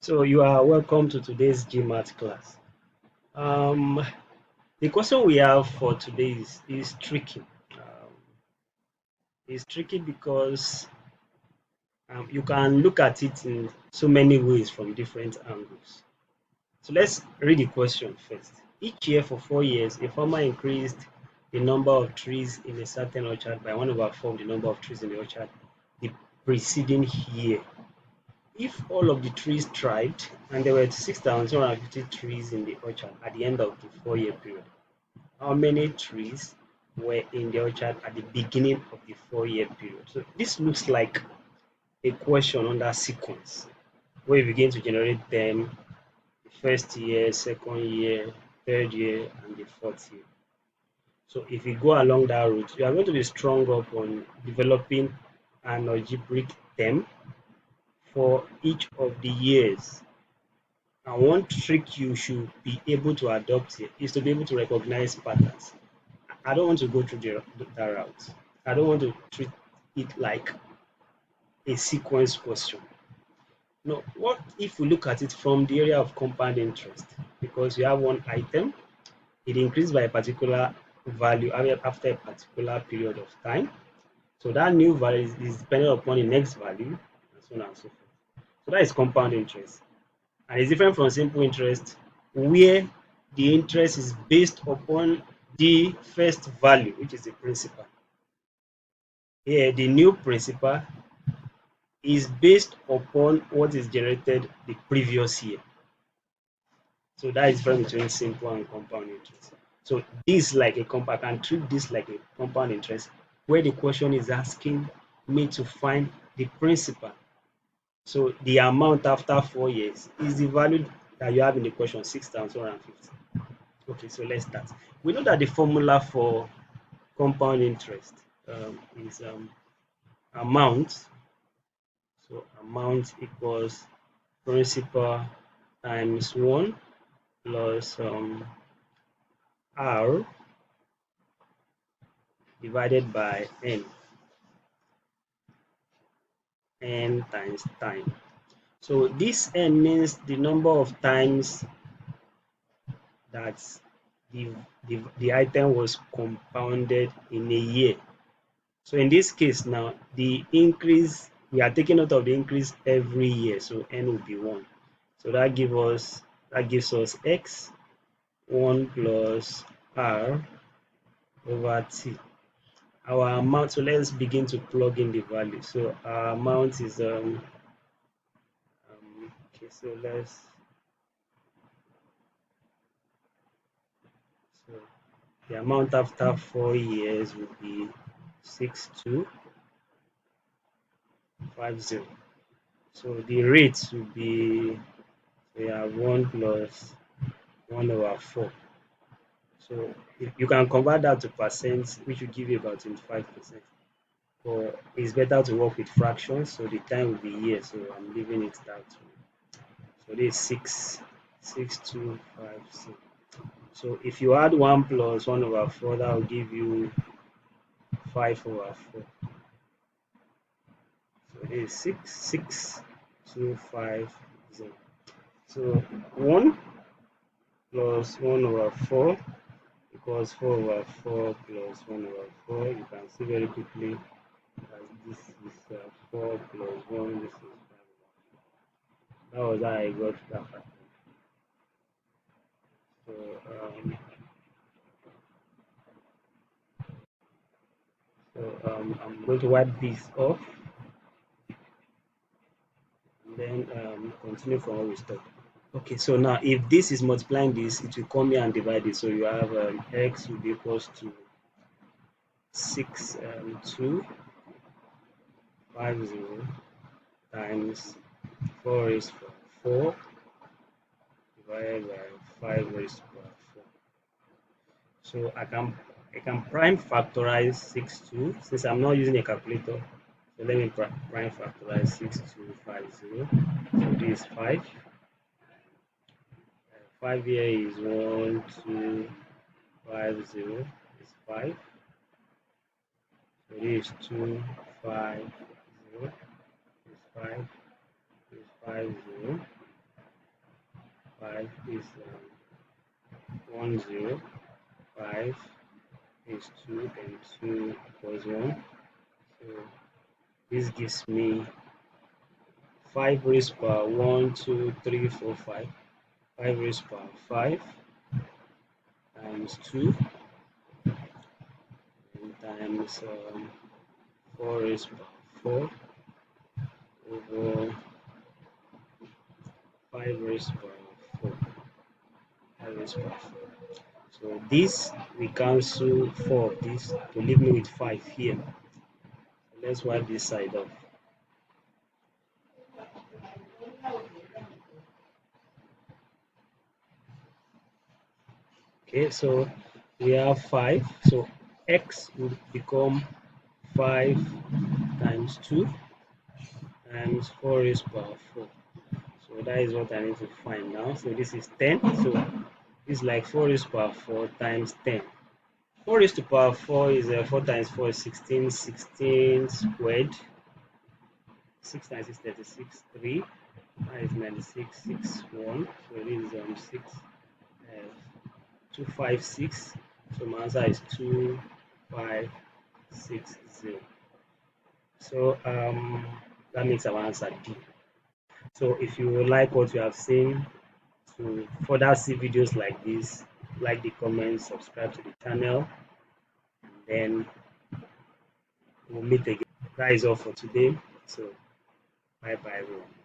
So you are welcome to today's Gmat class. Um, the question we have for today is tricky. It's tricky because you can look at it in so many ways from different angles. So let's read the question first. Each year for 4 years, a farmer increased the number of trees in a certain orchard by 1/4 of the number of trees in the orchard the preceding year. If all of the trees thrived and there were 6,250 trees in the orchard at the end of the 4 year period, how many trees were in the orchard at the beginning of the 4 year period? So this looks like a question under sequence where you begin to generate them the first year, second year, third year, and the fourth year. So if you go along that route, you are going to be strong up on developing an algebraic term for each of the years. And one trick you should be able to adopt here is to be able to recognize patterns. I don't want to go through that route. I don't want to treat it like a sequence question. No, what if we look at it from the area of compound interest? Because you have one item, it increased by a particular value after a particular period of time. So that new value is dependent upon the next value, and so on and so forth. So that is compound interest. And it's different from simple interest, where the interest is based upon the first value, which is the principal. Here, the new principal is based upon what is generated the previous year. So that is different between simple and compound interest. So this like a compound, I can treat this like a compound interest, where the question is asking me to find the principal. So the amount after 4 years is the value that you have in the question, 6,250. Okay, so let's start. We know that the formula for compound interest is amount. So amount equals principal times 1 plus R divided by n times time. So this n means the number of times that the item was compounded in a year. So in this case now, the increase, we are taking note of the increase every year, so n will be 1. So that gives us x 1 plus r over t. Our amount, so let's begin to plug in the value. So our amount is okay, so so the amount after 4 years will be 6250. So the rate will be, we have 1 plus 1/4. So if you can convert that to percent, which will give you about 25%. But it's better to work with fractions, so the time will be here. So I'm leaving it that way. So this is 66250. So if you add 1 plus 1/4, that will give you 5/4. So this is 66250. So 1 plus 1/4 equals 4/4 plus 1/4. You can see very quickly that this is 4 plus 1. This is 5/4. That was how I got that pattern. So I'm going to wipe this off and then continue from where we stopped. Okay, so now if this is multiplying this, it will come here and divide it. So you have x will be equals to 6250 times 4 raised to 4 divided by 5 raised to 4. So I can prime factorize 62 since I'm not using a calculator. So let me prime factorize 6250. So this is 5. 5 here is 1, 2, 5, 0 is 5. So this is 2, 5, 0 is 5, is 5, 0. 5 is 1 0, 5 is 2, and 2 equals 1. So this gives me 5 raised power 1, 2, 3, 4, 5. 5 raised power 5 times 2 and times 4 raised power 4 over 5 raised power 4. 5 raised power 4. So this we cancel 4 of this to leave me with 5 here. So let's wipe this side off. Okay, so we have 5. So x will become 5 times 2 times 4 raised power 4. So that is what I need to find now. So this is 10. So this is like 4 raised power 4 times 10. 4 raised to power 4 is 4 times 4 is 16. 16 squared. 6 times 6 36. 3. That is 96. 6 1. So this is 6. 256. So my answer is 2560. So that makes our answer D. So if you like what you have seen, to further see videos like this, like the comments, subscribe to the channel, and then we'll meet again. That is all for today. So bye bye everyone.